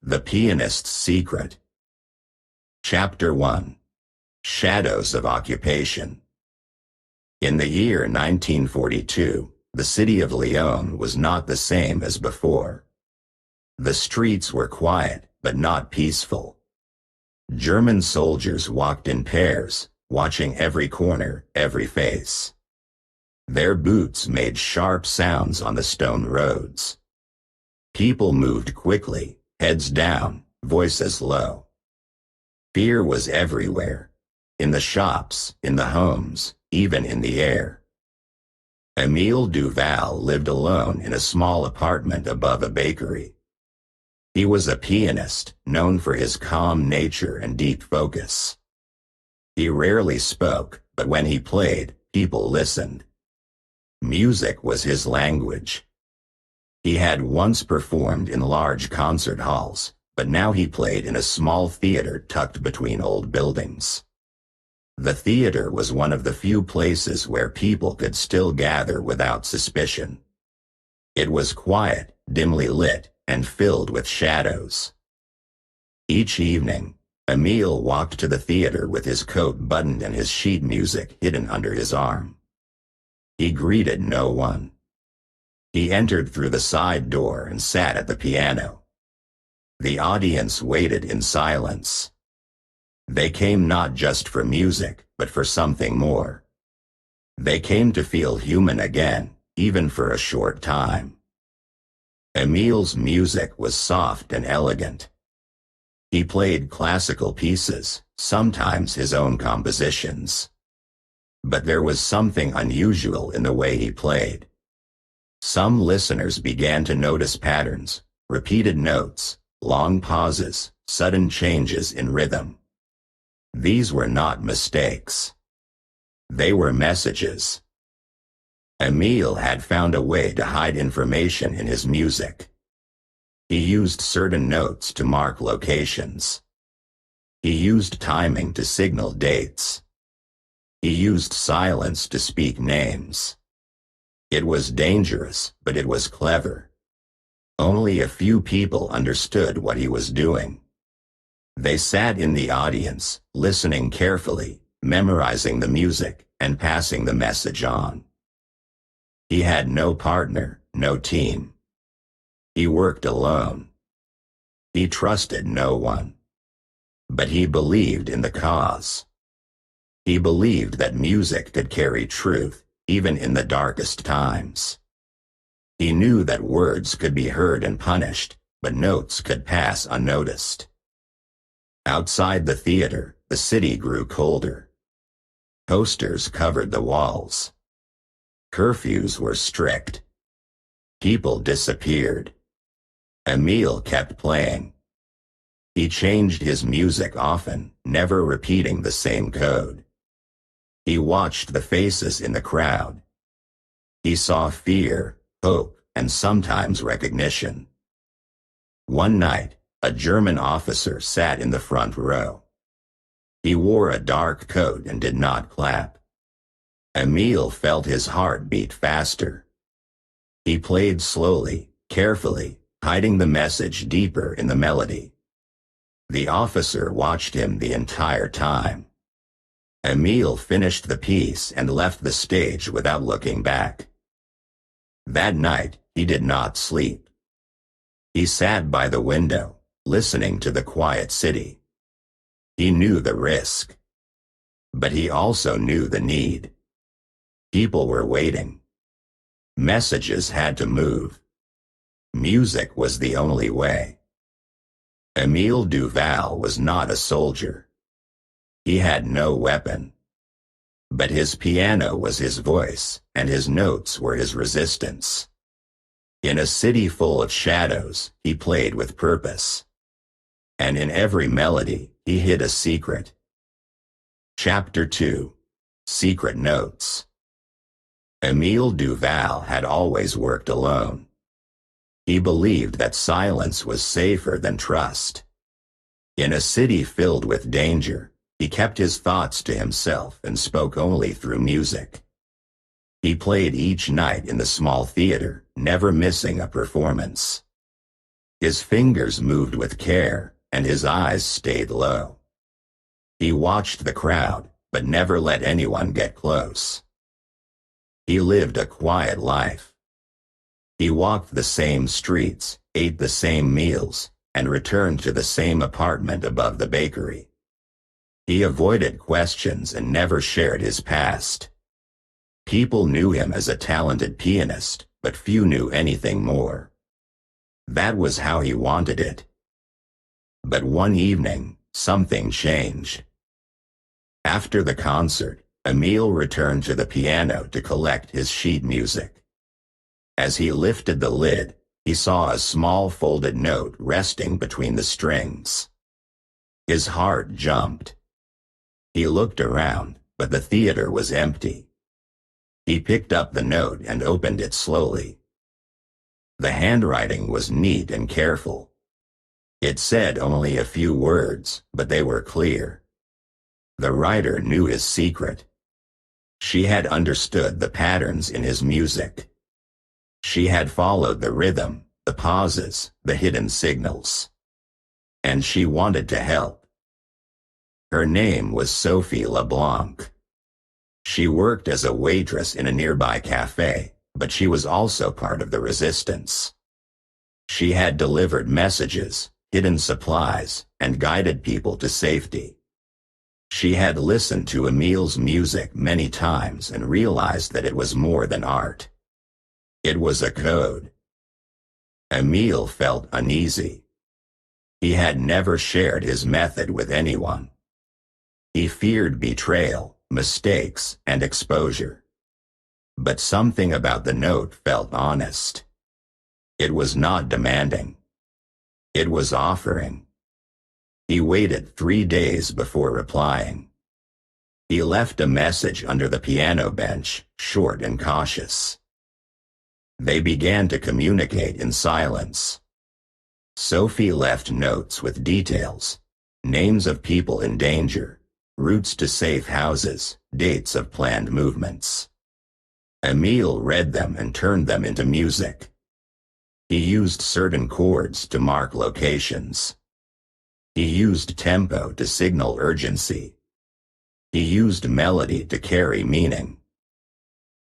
The Pianist's Secret. Chapter 1. Shadows of Occupation. In the year 1942, the city of Lyon was not the same as before. The streets were quiet, but not peaceful. German soldiers walked in pairs, watching every corner, every face. Their boots made sharp sounds on the stone roads. People moved quickly, heads down, voices low. Fear was everywhere, in the shops, in the homes, even in the air. Émile Duval lived alone in a small apartment above a bakery. He was a pianist, known for his calm nature and deep focus. He rarely spoke, but when he played, people listened. Music was his language. He had once performed in large concert halls, but now he played in a small theater tucked between old buildings. The theater was one of the few places where people could still gather without suspicion. It was quiet, dimly lit, and filled with shadows. Each evening, Émile walked to the theater with his coat buttoned and his sheet music hidden under his arm. He greeted no one. He entered through the side door and sat at the piano. The audience waited in silence. They came not just for music, but for something more. They came to feel human again, even for a short time. Émile's music was soft and elegant. He played classical pieces, sometimes his own compositions. But there was something unusual in the way he played. Some listeners began to notice patterns, repeated notes, long pauses, sudden changes in rhythm. These were not mistakes. They were messages. Émile had found a way to hide information in his music. He used certain notes to mark locations. He used timing to signal dates. He used silence to speak names. It was dangerous, but it was clever. Only a few people understood what he was doing. They sat in the audience, listening carefully, memorizing the music, and passing the message on. He had no partner, no team. He worked alone. He trusted no one. But he believed in the cause. He believed that music could carry truth, even in the darkest times. He knew that words could be heard and punished, but notes could pass unnoticed. Outside the theater, the city grew colder. Posters covered the walls. Curfews were strict. People disappeared. Émile kept playing. He changed his music often, never repeating the same code. He watched the faces in the crowd. He saw fear, hope, and sometimes recognition. One night, a German officer sat in the front row. He wore a dark coat and did not clap. Émile felt his heart beat faster. He played slowly, carefully, hiding the message deeper in the melody. The officer watched him the entire time. Émile finished the piece and left the stage without looking back. That night, he did not sleep. He sat by the window, listening to the quiet city. He knew the risk. But he also knew the need. People were waiting. Messages had to move. Music was the only way. Émile Duval was not a soldier. He had no weapon. But his piano was his voice, and his notes were his resistance. In a city full of shadows, he played with purpose. And in every melody, he hid a secret. Chapter 2. Secret Notes. Émile Duval had always worked alone. He believed that silence was safer than trust. In a city filled with danger, he kept his thoughts to himself and spoke only through music. He played each night in the small theater, never missing a performance. His fingers moved with care, and his eyes stayed low. He watched the crowd, but never let anyone get close. He lived a quiet life. He walked the same streets, ate the same meals, and returned to the same apartment above the bakery. He avoided questions and never shared his past. People knew him as a talented pianist, but few knew anything more. That was how he wanted it. But one evening, something changed. After the concert, Emile returned to the piano to collect his sheet music. As he lifted the lid, he saw a small folded note resting between the strings. His heart jumped. He looked around, but the theater was empty. He picked up the note and opened it slowly. The handwriting was neat and careful. It said only a few words, but they were clear. The writer knew his secret. She had understood the patterns in his music. She had followed the rhythm, the pauses, the hidden signals. And she wanted to help. Her name was Sophie LeBlanc. She worked as a waitress in a nearby cafe, but she was also part of the resistance. She had delivered messages, hidden supplies, and guided people to safety. She had listened to Emile's music many times and realized that it was more than art. It was a code. Emile felt uneasy. He had never shared his method with anyone. He feared betrayal, mistakes, and exposure. But something about the note felt honest. It was not demanding. It was offering. He waited 3 days before replying. He left a message under the piano bench, short and cautious. They began to communicate in silence. Sophie left notes with details, names of people in danger, routes to safe houses, dates of planned movements. Emile read them and turned them into music. He used certain chords to mark locations. He used tempo to signal urgency. He used melody to carry meaning.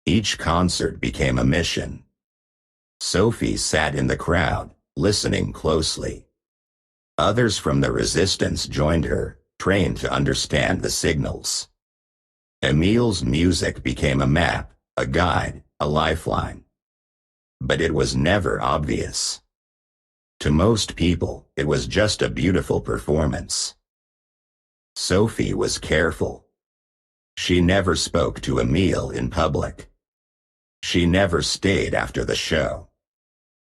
Each concert became a mission. Sophie sat in the crowd, listening closely. Others from the resistance joined her, trained to understand the signals. Emile's music became a map, a guide, a lifeline. But it was never obvious. To most people, it was just a beautiful performance. Sophie was careful. She never spoke to Emile in public. She never stayed after the show.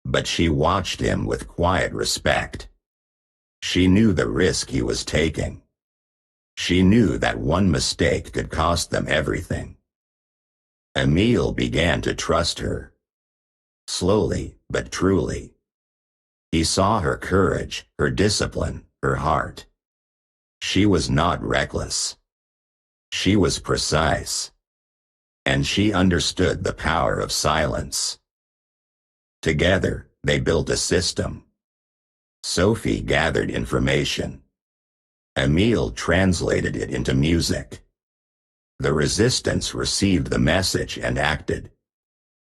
But she watched him with quiet respect. She knew the risk he was taking. She knew that one mistake could cost them everything. Emile began to trust her. Slowly, but truly. He saw her courage, her discipline, her heart. She was not reckless. She was precise. And she understood the power of silence. Together, they built a system. Sophie gathered information. Emile translated it into music. The resistance received the message and acted.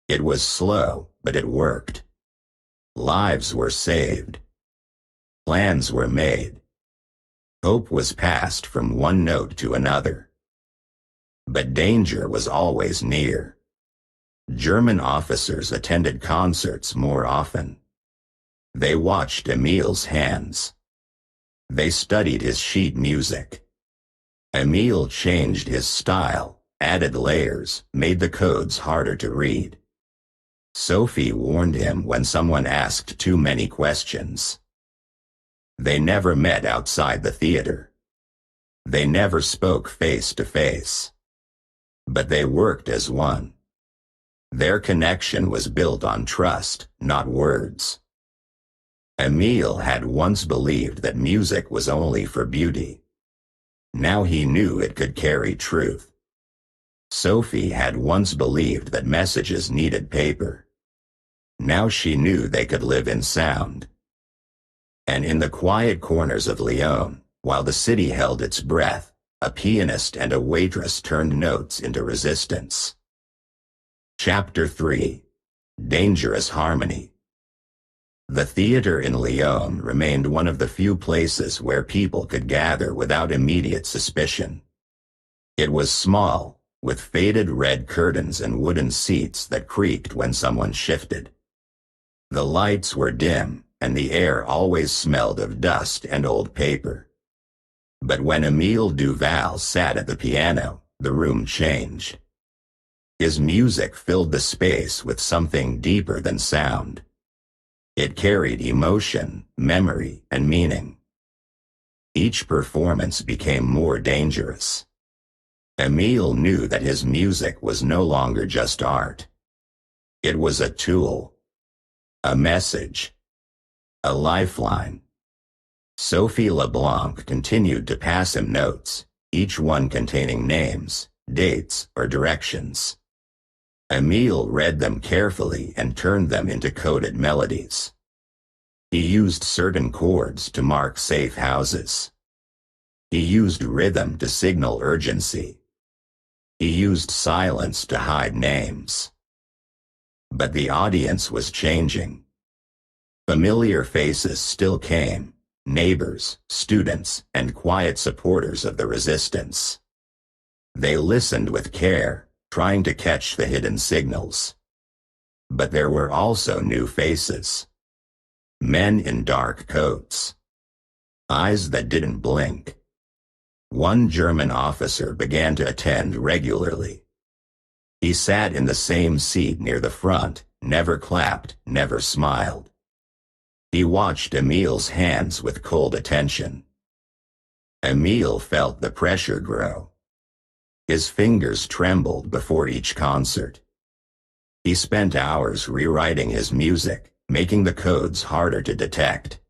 It was slow, but it worked. Lives were saved. Plans were made. Hope was passed from one note to another. But danger was always near. German officers attended concerts more often. They watched Emile's hands. They studied his sheet music. Emile changed his style, added layers, made the codes harder to read. Sophie warned him when someone asked too many questions. They never met outside the theater. They never spoke face to face. But they worked as one. Their connection was built on trust, not words. Emile had once believed that music was only for beauty. Now he knew it could carry truth. Sophie had once believed that messages needed paper. Now she knew they could live in sound. And in the quiet corners of Lyon, while the city held its breath, a pianist and a waitress turned notes into resistance. Chapter 3. Dangerous Harmony. The theater in Lyon remained one of the few places where people could gather without immediate suspicion. It was small, with faded red curtains and wooden seats that creaked when someone shifted. The lights were dim, and the air always smelled of dust and old paper. But when Émile Duval sat at the piano, the room changed. His music filled the space with something deeper than sound. It carried emotion, memory, and meaning. Each performance became more dangerous. Émile knew that his music was no longer just art. It was a tool, a message, a lifeline. Sophie Leblanc continued to pass him notes, each one containing names, dates, or directions. Émile read them carefully and turned them into coded melodies. He used certain chords to mark safe houses. He used rhythm to signal urgency. He used silence to hide names. But the audience was changing. Familiar faces still came, neighbors, students, and quiet supporters of the resistance. They listened with care, trying to catch the hidden signals. But there were also new faces. Men in dark coats. Eyes that didn't blink. One German officer began to attend regularly. He sat in the same seat near the front, never clapped, never smiled. He watched Émile's hands with cold attention. Émile felt the pressure grow. His fingers trembled before each concert. He spent hours rewriting his music, making the codes harder to detect.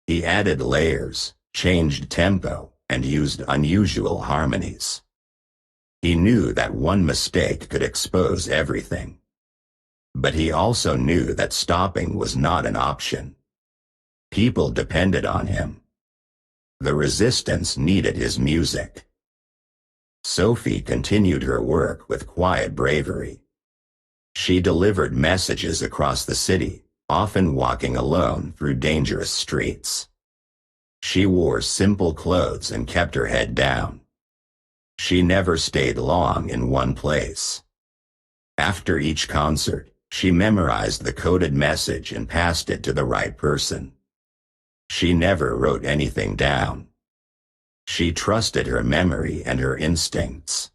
He added layers, changed tempo, and used unusual harmonies. He knew that one mistake could expose everything. But he also knew that stopping was not an option. People depended on him. The resistance needed his music. Sophie continued her work with quiet bravery. She delivered messages across the city, often walking alone through dangerous streets. She wore simple clothes and kept her head down. She never stayed long in one place. After each concert, she memorized the coded message and passed it to the right person. She never wrote anything down. She trusted her memory and her instincts.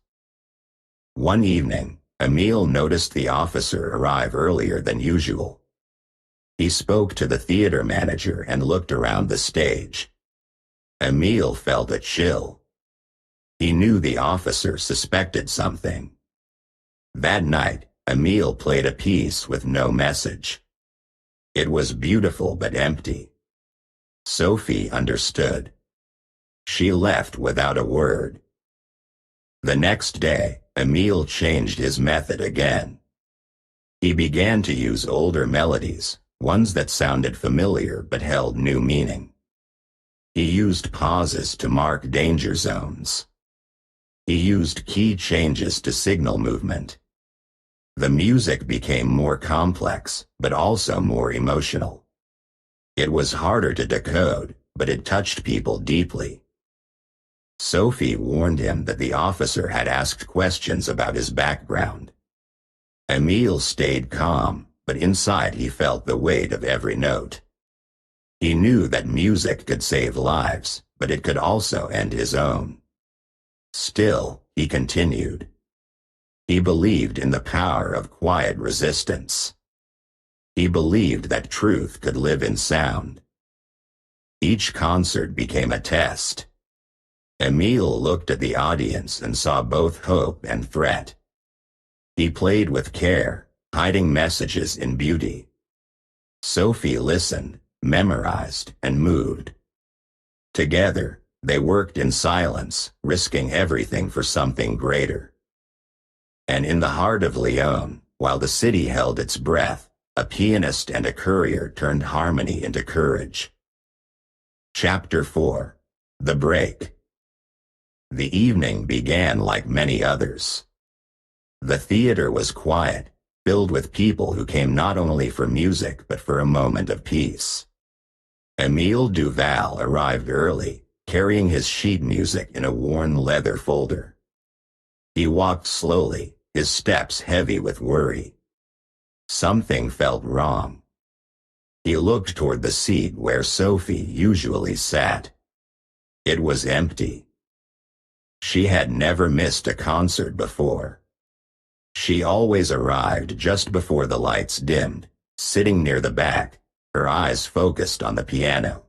One evening, Émile noticed the officer arrive earlier than usual. He spoke to the theater manager and looked around the stage. Émile felt a chill. He knew the officer suspected something. That night, Émile played a piece with no message. It was beautiful but empty. Sophie understood. She left without a word. The next day, Émile changed his method again. He began to use older melodies, ones that sounded familiar but held new meaning. He used pauses to mark danger zones. He used key changes to signal movement. The music became more complex, but also more emotional. It was harder to decode, but it touched people deeply. Sophie warned him that the officer had asked questions about his background. Émile stayed calm, but inside he felt the weight of every note. He knew that music could save lives, but it could also end his own. Still, he continued. He believed in the power of quiet resistance. He believed that truth could live in sound. Each concert became a test. Émile looked at the audience and saw both hope and threat. He played with care, hiding messages in beauty. Sophie listened, memorized, and moved. Together, they worked in silence, risking everything for something greater. And in the heart of Lyon, while the city held its breath, a pianist and a courier turned harmony into courage. Chapter 4. The Break. The evening began like many others. The theater was quiet, filled with people who came not only for music but for a moment of peace. Émile Duval arrived early, carrying his sheet music in a worn leather folder. He walked slowly, his steps heavy with worry. Something felt wrong. He looked toward the seat where Sophie usually sat. It was empty. She had never missed a concert before. She always arrived just before the lights dimmed, sitting near the back, her eyes focused on the piano.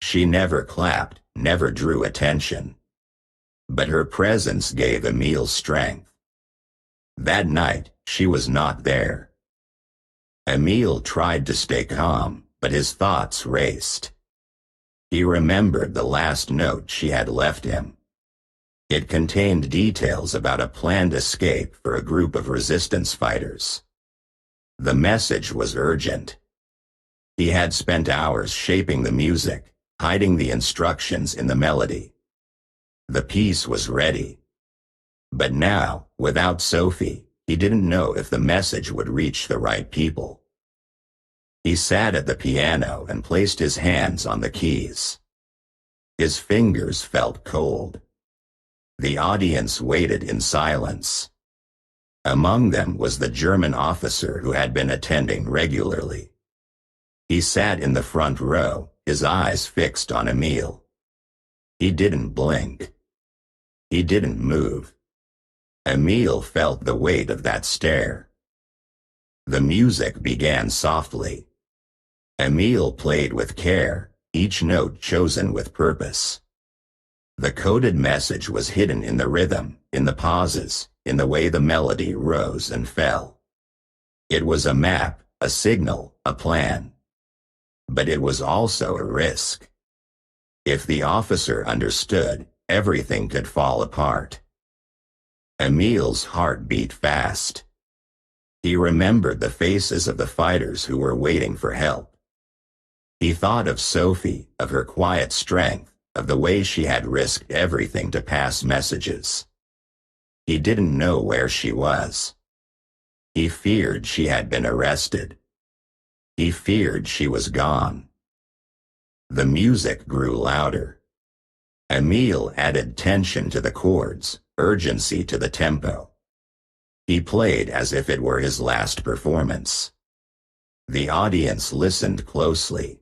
She never clapped, never drew attention. But her presence gave Émile strength. That night, she was not there. Émile tried to stay calm, but his thoughts raced. He remembered the last note she had left him. It contained details about a planned escape for a group of resistance fighters. The message was urgent. He had spent hours shaping the music, hiding the instructions in the melody. The piece was ready. But now, without Sophie, he didn't know if the message would reach the right people. He sat at the piano and placed his hands on the keys. His fingers felt cold. The audience waited in silence. Among them was the German officer who had been attending regularly. He sat in the front row, his eyes fixed on Émile. He didn't blink. He didn't move. Émile felt the weight of that stare. The music began softly. Émile played with care, each note chosen with purpose. The coded message was hidden in the rhythm, in the pauses, in the way the melody rose and fell. It was a map, a signal, a plan. But it was also a risk. If the officer understood, everything could fall apart. Émile's heart beat fast. He remembered the faces of the fighters who were waiting for help. He thought of Sophie, of her quiet strength, of the way she had risked everything to pass messages. He didn't know where she was. He feared she had been arrested. He feared she was gone. The music grew louder. Émile added tension to the chords, urgency to the tempo. He played as if it were his last performance. The audience listened closely.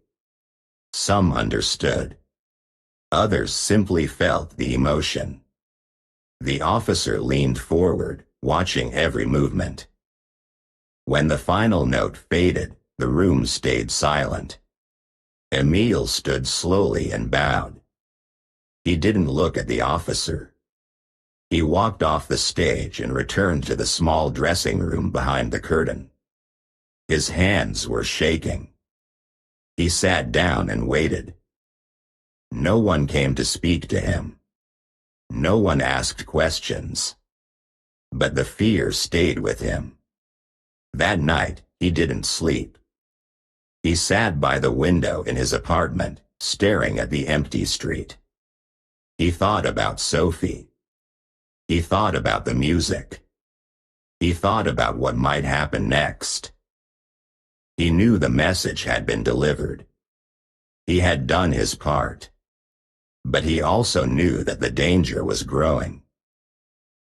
Some understood. Others simply felt the emotion. The officer leaned forward, watching every movement. When the final note faded, the room stayed silent. Émile stood slowly and bowed. He didn't look at the officer. He walked off the stage and returned to the small dressing room behind the curtain. His hands were shaking. He sat down and waited. No one came to speak to him. No one asked questions. But the fear stayed with him. That night, he didn't sleep. He sat by the window in his apartment, staring at the empty street. He thought about Sophie. He thought about the music. He thought about what might happen next. He knew the message had been delivered. He had done his part. But he also knew that the danger was growing.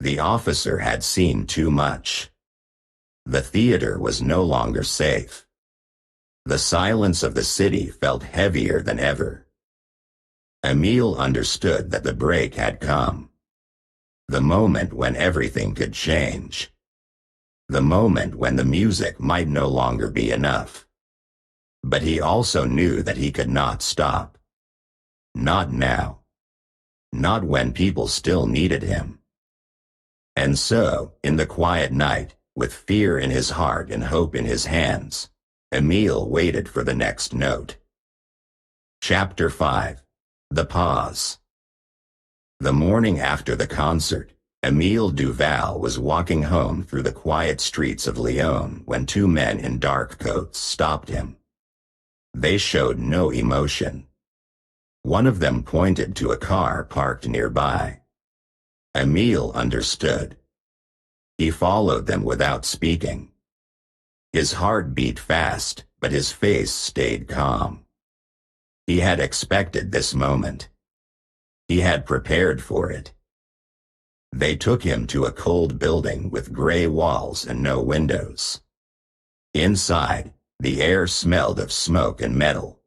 The officer had seen too much. The theater was no longer safe. The silence of the city felt heavier than ever. Émile understood that the break had come. The moment when everything could change. The moment when the music might no longer be enough. But he also knew that he could not stop. Not now. Not when people still needed him. And so, in the quiet night, with fear in his heart and hope in his hands, Émile waited for the next note. Chapter 5. The Pause. The morning after the concert, Émile Duval was walking home through the quiet streets of Lyon when two men in dark coats stopped him. They showed no emotion. One of them pointed to a car parked nearby. Emile understood. He followed them without speaking. His heart beat fast, but his face stayed calm. He had expected this moment. He had prepared for it. They took him to a cold building with gray walls and no windows. Inside, the air smelled of smoke and metal.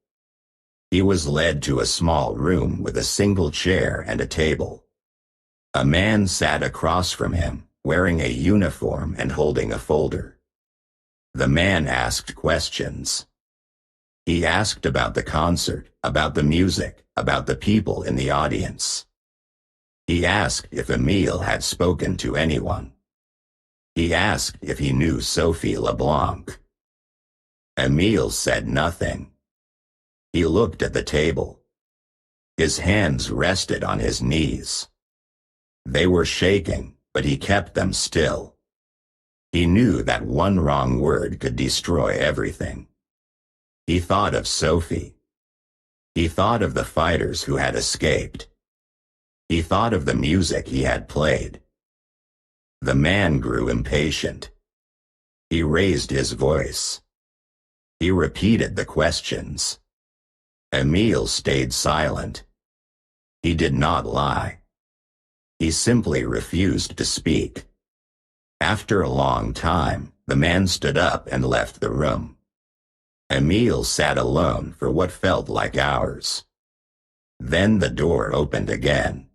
He was led to a small room with a single chair and a table. A man sat across from him, wearing a uniform and holding a folder. The man asked questions. He asked about the concert, about the music, about the people in the audience. He asked if Emile had spoken to anyone. He asked if he knew Sophie LeBlanc. Emile said nothing. He looked at the table. His hands rested on his knees. They were shaking, but he kept them still. He knew that one wrong word could destroy everything. He thought of Sophie. He thought of the fighters who had escaped. He thought of the music he had played. The man grew impatient. He raised his voice. He repeated the questions. Emile stayed silent. He did not lie. He simply refused to speak. After a long time, the man stood up and left the room. Emile sat alone for what felt like hours. Then the door opened again.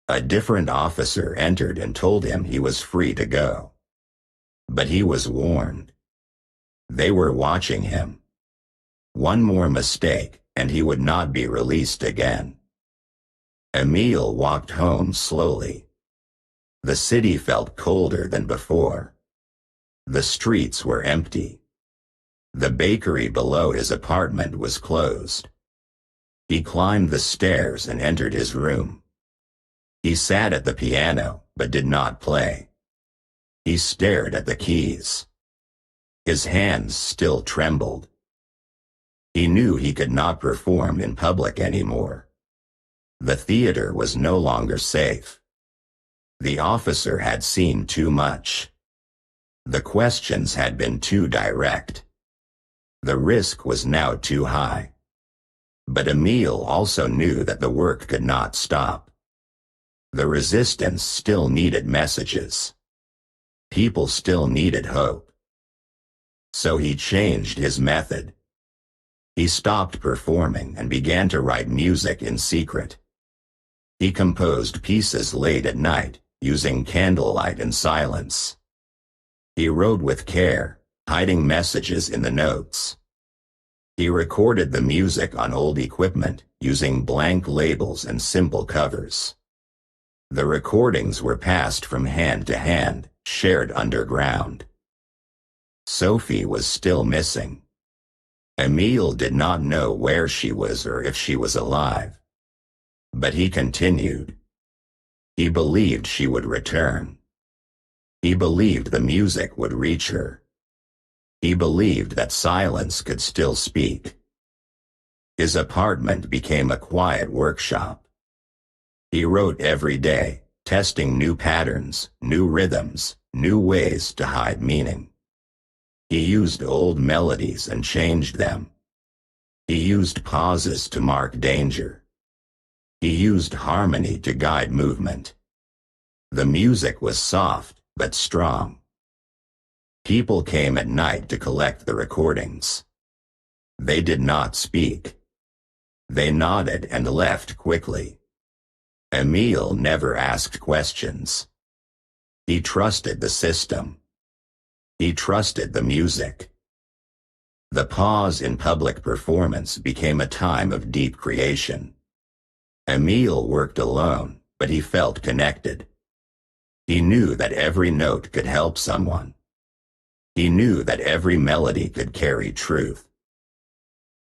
A different officer entered and told him he was free to go. But he was warned. They were watching him. One more mistake, and he would not be released again. Emile walked home slowly. The city felt colder than before. The streets were empty. The bakery below his apartment was closed. He climbed the stairs and entered his room. He sat at the piano, but did not play. He stared at the keys. His hands still trembled. He knew he could not perform in public anymore. The theater was no longer safe. The officer had seen too much. The questions had been too direct. The risk was now too high. But Emile also knew that the work could not stop. The resistance still needed messages. People still needed hope. So he changed his method. He stopped performing and began to write music in secret. He composed pieces late at night, using candlelight and silence. He wrote with care, hiding messages in the notes. He recorded the music on old equipment, using blank labels and simple covers. The recordings were passed from hand to hand, shared underground. Sophie was still missing. Emile did not know where she was or if she was alive. But he continued. He believed she would return. He believed the music would reach her. He believed that silence could still speak. His apartment became a quiet workshop. He wrote every day, testing new patterns, new rhythms, new ways to hide meaning. He used old melodies and changed them. He used pauses to mark danger. He used harmony to guide movement. The music was soft, but strong. People came at night to collect the recordings. They did not speak. They nodded and left quickly. Emile never asked questions. He trusted the system. He trusted the music. The pause in public performance became a time of deep creation. Emile worked alone, but he felt connected. He knew that every note could help someone. He knew that every melody could carry truth.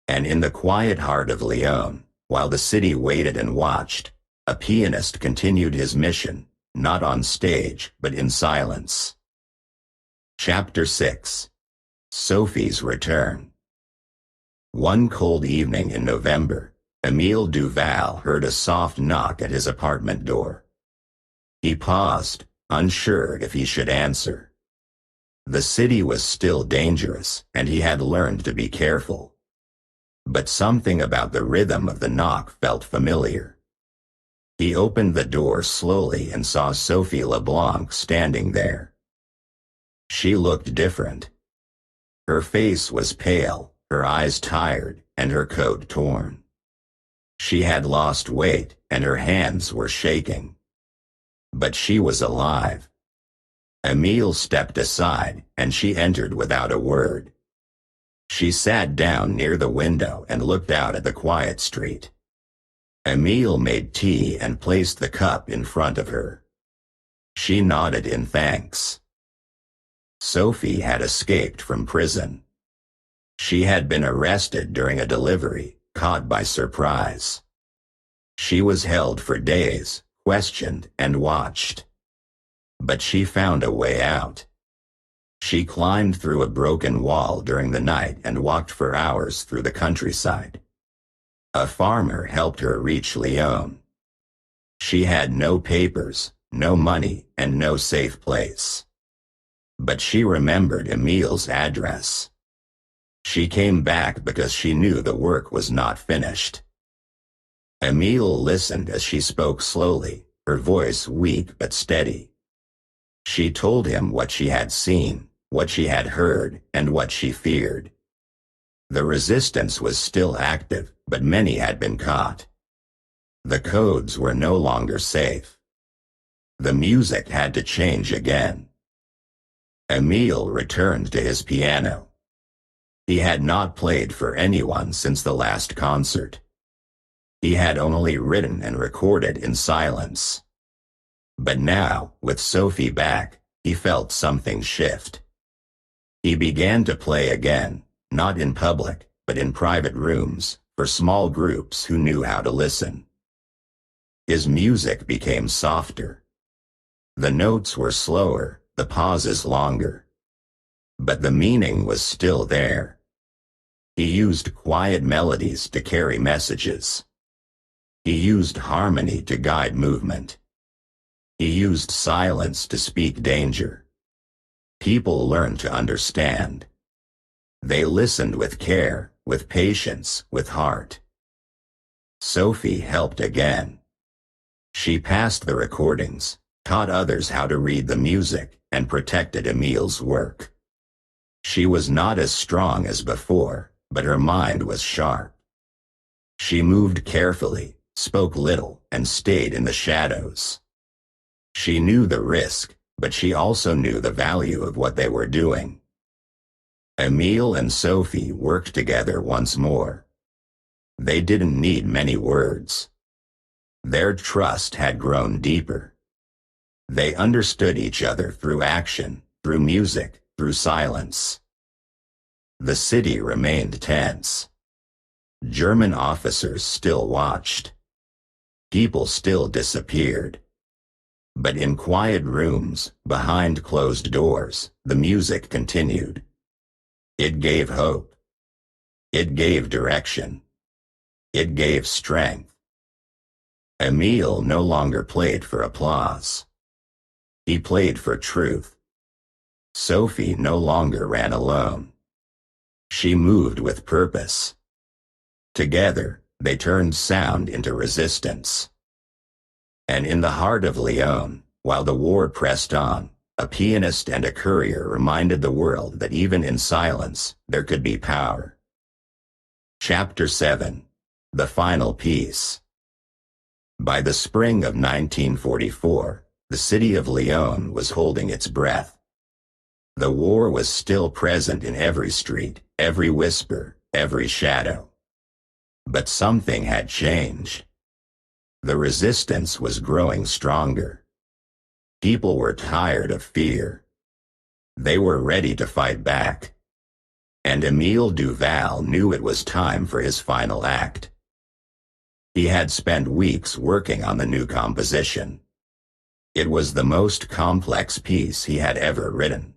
And in the quiet heart of Lyon, while the city waited and watched, a pianist continued his mission, not on stage, but in silence. Chapter 6. Sophie's Return. One cold evening in November, Emile Duval heard a soft knock at his apartment door. He paused, unsure if he should answer. The city was still dangerous, and he had learned to be careful. But something about the rhythm of the knock felt familiar. He opened the door slowly and saw Sophie LeBlanc standing there. She looked different. Her face was pale, her eyes tired, and her coat torn. She had lost weight, and her hands were shaking. But she was alive. Emile stepped aside, and she entered without a word. She sat down near the window and looked out at the quiet street. Emile made tea and placed the cup in front of her. She nodded in thanks. Sophie had escaped from prison. She had been arrested during a delivery, caught by surprise. She was held for days, questioned and watched. But she found a way out. She climbed through a broken wall during the night and walked for hours through the countryside. A farmer helped her reach Lyon. She had no papers, no money, and no safe place. But she remembered Emile's address. She came back because she knew the work was not finished. Emile listened as she spoke slowly, her voice weak but steady. She told him what she had seen, what she had heard, and what she feared. The resistance was still active, but many had been caught. The codes were no longer safe. The music had to change again. Emile returned to his piano. He had not played for anyone since the last concert. He had only written and recorded in silence. But now, with Sophie back, he felt something shift. He began to play again, not in public, but in private rooms, for small groups who knew how to listen. His music became softer. The notes were slower, the pauses longer. But the meaning was still there. He used quiet melodies to carry messages. He used harmony to guide movement. He used silence to speak danger. People learned to understand. They listened with care, with patience, with heart. Sophie helped again. She passed the recordings, taught others how to read the music, and protected Emile's work. She was not as strong as before, but her mind was sharp. She moved carefully, spoke little, and stayed in the shadows. She knew the risk, but she also knew the value of what they were doing. Emile and Sophie worked together once more. They didn't need many words. Their trust had grown deeper. They understood each other through action, through music, through silence. The city remained tense. German officers still watched. People still disappeared. But in quiet rooms, behind closed doors, the music continued. It gave hope. It gave direction. It gave strength. Emile no longer played for applause. He played for truth. Sophie no longer ran alone. She moved with purpose. Together, they turned sound into resistance. And in the heart of Lyon, while the war pressed on, a pianist and a courier reminded the world that even in silence, there could be power. Chapter 7. The Final Piece. By the spring of 1944, the city of Lyon was holding its breath. The war was still present in every street, every whisper, every shadow. But something had changed. The resistance was growing stronger. People were tired of fear. They were ready to fight back. And Emile Duval knew it was time for his final act. He had spent weeks working on the new composition. It was the most complex piece he had ever written.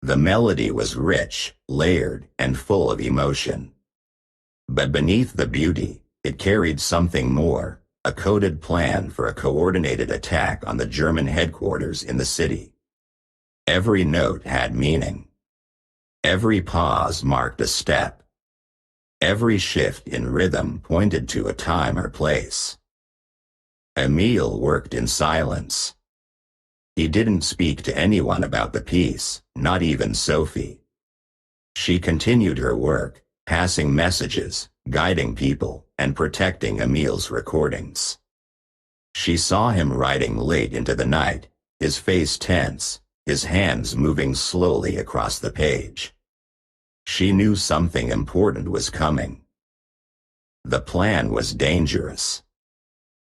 The melody was rich, layered, and full of emotion. But beneath the beauty, It carried something more, a coded plan for a coordinated attack on the German headquarters in the city. Every note had meaning. Every pause marked a step. Every shift in rhythm pointed to a time or place. Emile worked in silence. He didn't speak to anyone about the piece, not even Sophie. She continued her work, passing messages, guiding people, and protecting Emile's recordings. She saw him writing late into the night, his face tense, his hands moving slowly across the page. She knew something important was coming. The plan was dangerous.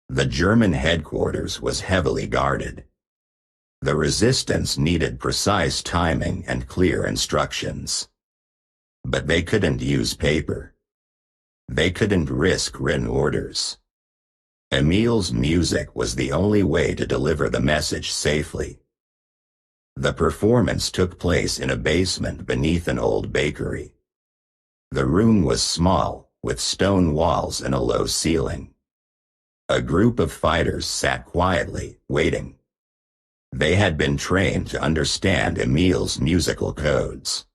The German headquarters was heavily guarded. The resistance needed precise timing and clear instructions. But they couldn't use paper. They couldn't risk written orders. Emile's music was the only way to deliver the message safely. The performance took place in a basement beneath an old bakery. The room was small, with stone walls and a low ceiling. A group of fighters sat quietly, waiting. They had been trained to understand Emile's musical codes.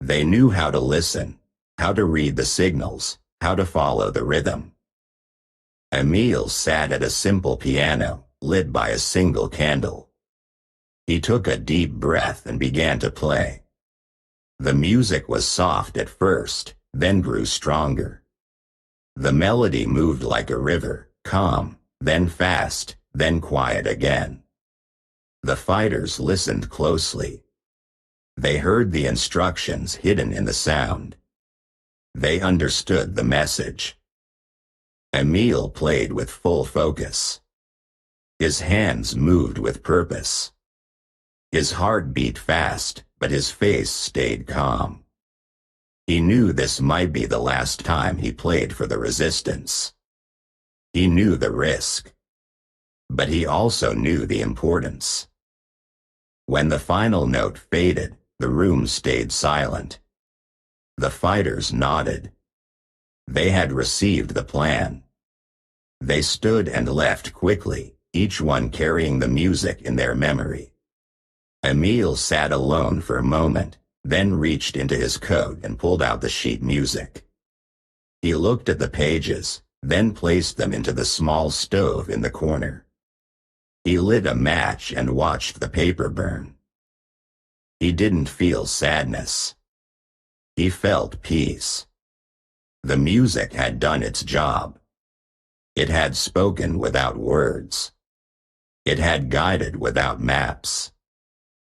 They knew how to listen, how to read the signals, how to follow the rhythm. Emile sat at a simple piano, lit by a single candle. He took a deep breath and began to play. The music was soft at first, then grew stronger. The melody moved like a river, calm, then fast, then quiet again. The fighters listened closely. They heard the instructions hidden in the sound. They understood the message. Emile played with full focus. His hands moved with purpose. His heart beat fast, but his face stayed calm. He knew this might be the last time he played for the resistance. He knew the risk. But he also knew the importance. When the final note faded, the room stayed silent. The fighters nodded. They had received the plan. They stood and left quickly, each one carrying the music in their memory. Emile sat alone for a moment, then reached into his coat and pulled out the sheet music. He looked at the pages, then placed them into the small stove in the corner. He lit a match and watched the paper burn. He didn't feel sadness. He felt peace. The music had done its job. It had spoken without words. It had guided without maps.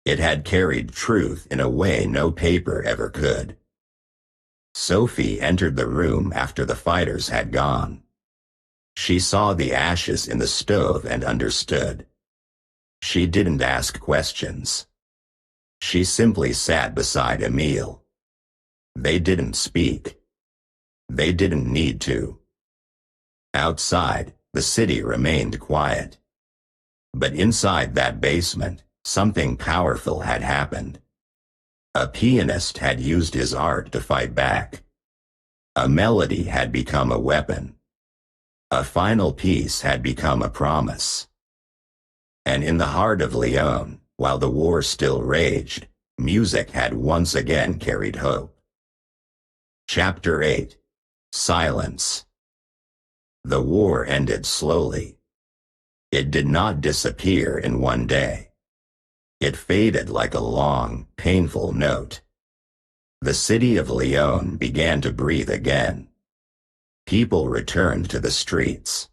It had carried truth in a way no paper ever could. Sophie entered the room after the fighters had gone. She saw the ashes in the stove and understood. She didn't ask questions. She simply sat beside Emile. They didn't speak. They didn't need to. Outside, the city remained quiet. But inside that basement, something powerful had happened. A pianist had used his art to fight back. A melody had become a weapon. A final piece had become a promise. And in the heart of Lyon, while the war still raged, music had once again carried hope. Chapter 8. Silence. The war ended slowly. It did not disappear in one day. It faded like a long, painful note. The city of Lyon began to breathe again. People returned to the streets.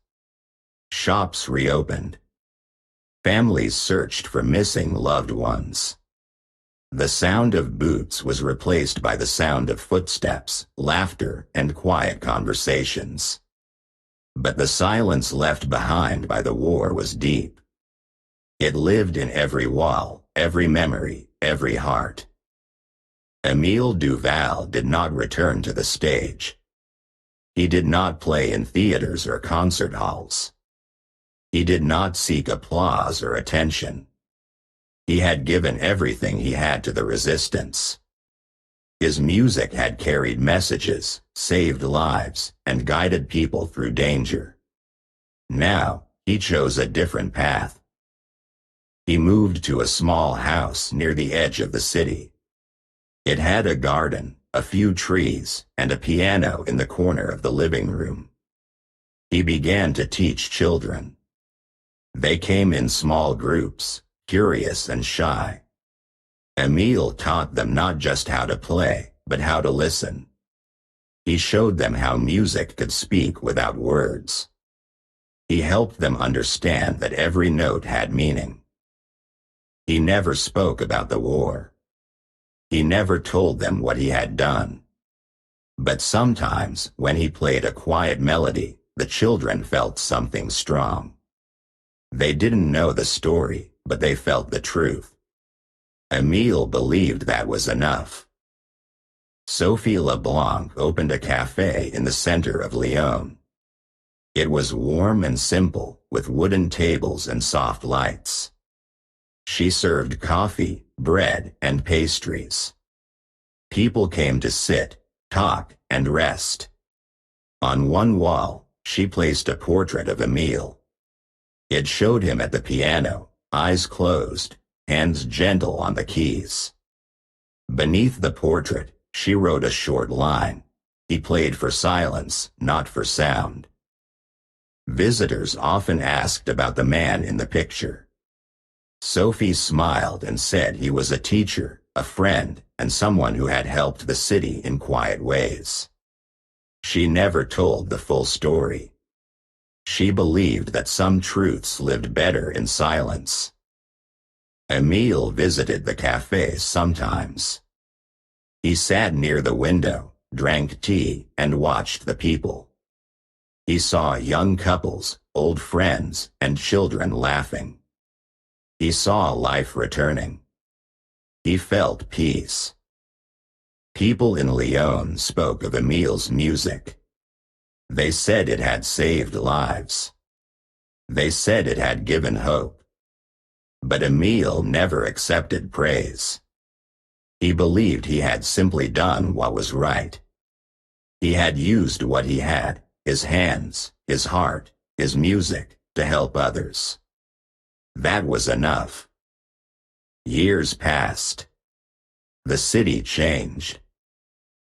Shops reopened. Families searched for missing loved ones. The sound of boots was replaced by the sound of footsteps, laughter, and quiet conversations. But the silence left behind by the war was deep. It lived in every wall, every memory, every heart. Emile Duval did not return to the stage. He did not play in theaters or concert halls. He did not seek applause or attention. He had given everything he had to the resistance. His music had carried messages, saved lives, and guided people through danger. Now, he chose a different path. He moved to a small house near the edge of the city. It had a garden, a few trees, and a piano in the corner of the living room. He began to teach children. They came in small groups, curious and shy. Emile taught them not just how to play, but how to listen. He showed them how music could speak without words. He helped them understand that every note had meaning. He never spoke about the war. He never told them what he had done. But sometimes, when he played a quiet melody, the children felt something strong. They didn't know the story, but they felt the truth. Emile believed that was enough. Sophie Leblanc opened a cafe in the center of Lyon. It was warm and simple, with wooden tables and soft lights. She served coffee, bread, and pastries. People came to sit, talk, and rest. On one wall, she placed a portrait of Emile. It showed him at the piano, eyes closed, hands gentle on the keys. Beneath the portrait, she wrote a short line. He played for silence, not for sound. Visitors often asked about the man in the picture. Sophie smiled and said he was a teacher, a friend, and someone who had helped the city in quiet ways. She never told the full story. She believed that some truths lived better in silence. Emile visited the cafes sometimes. He sat near the window, drank tea, and watched the people. He saw young couples, old friends, and children laughing. He saw life returning. He felt peace. People in Lyon spoke of Emile's music. They said it had saved lives. They said it had given hope. But Emile never accepted praise. He believed he had simply done what was right. He had used what he had, his hands, his heart, his music, to help others. That was enough. Years passed. The city changed.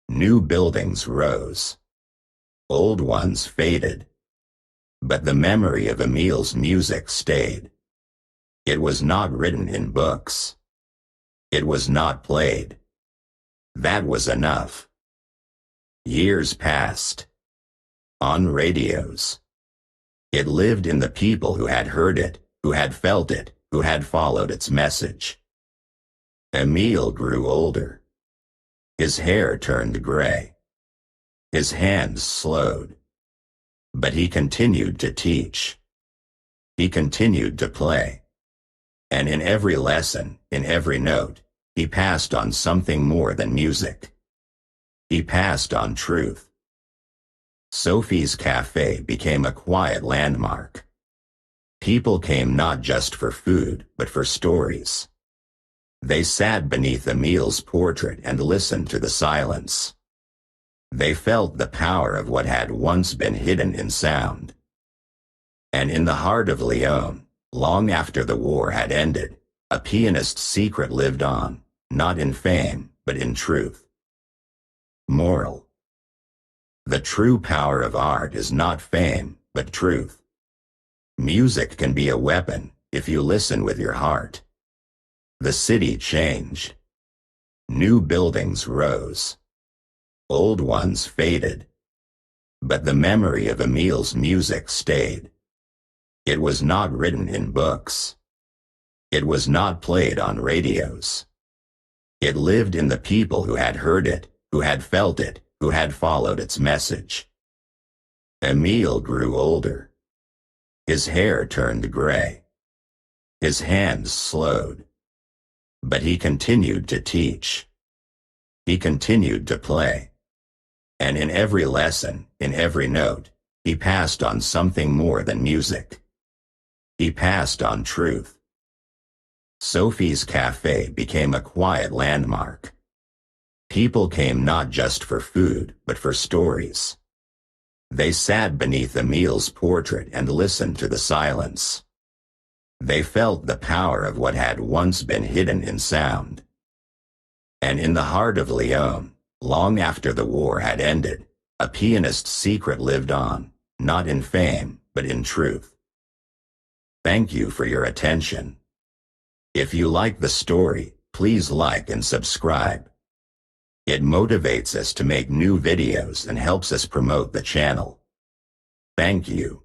New buildings rose. Old ones faded. But the memory of Emile's music stayed. It was not written in books. It was not played. That was enough. Years passed. On radios. It lived in the people who had heard it, who had felt it, who had followed its message. Emile grew older. His hair turned gray. His hands slowed. But he continued to teach. He continued to play. And in every lesson, in every note, he passed on something more than music. He passed on truth. Sophie's cafe became a quiet landmark. People came not just for food, but for stories. They sat beneath Emile's portrait and listened to the silence. They felt the power of what had once been hidden in sound. And in the heart of Lyon, long after the war had ended, a pianist's secret lived on, not in fame, but in truth. Moral. The true power of art is not fame, but truth. Music can be a weapon if you listen with your heart. The city changed. New buildings rose. Old ones faded. But the memory of Emile's music stayed. It was not written in books. It was not played on radios. It lived in the people who had heard it, who had felt it, who had followed its message. Emile grew older. His hair turned gray. His hands slowed. But he continued to teach. He continued to play. And in every lesson, in every note, he passed on something more than music. He passed on truth. Sophie's cafe became a quiet landmark. People came not just for food, but for stories. They sat beneath Emil's portrait and listened to the silence. They felt the power of what had once been hidden in sound. And in the heart of Lyon, long after the war had ended, a pianist's secret lived on, not in fame, but in truth. Thank you for your attention. If you like the story, please like and subscribe. It motivates us to make new videos and helps us promote the channel. Thank you.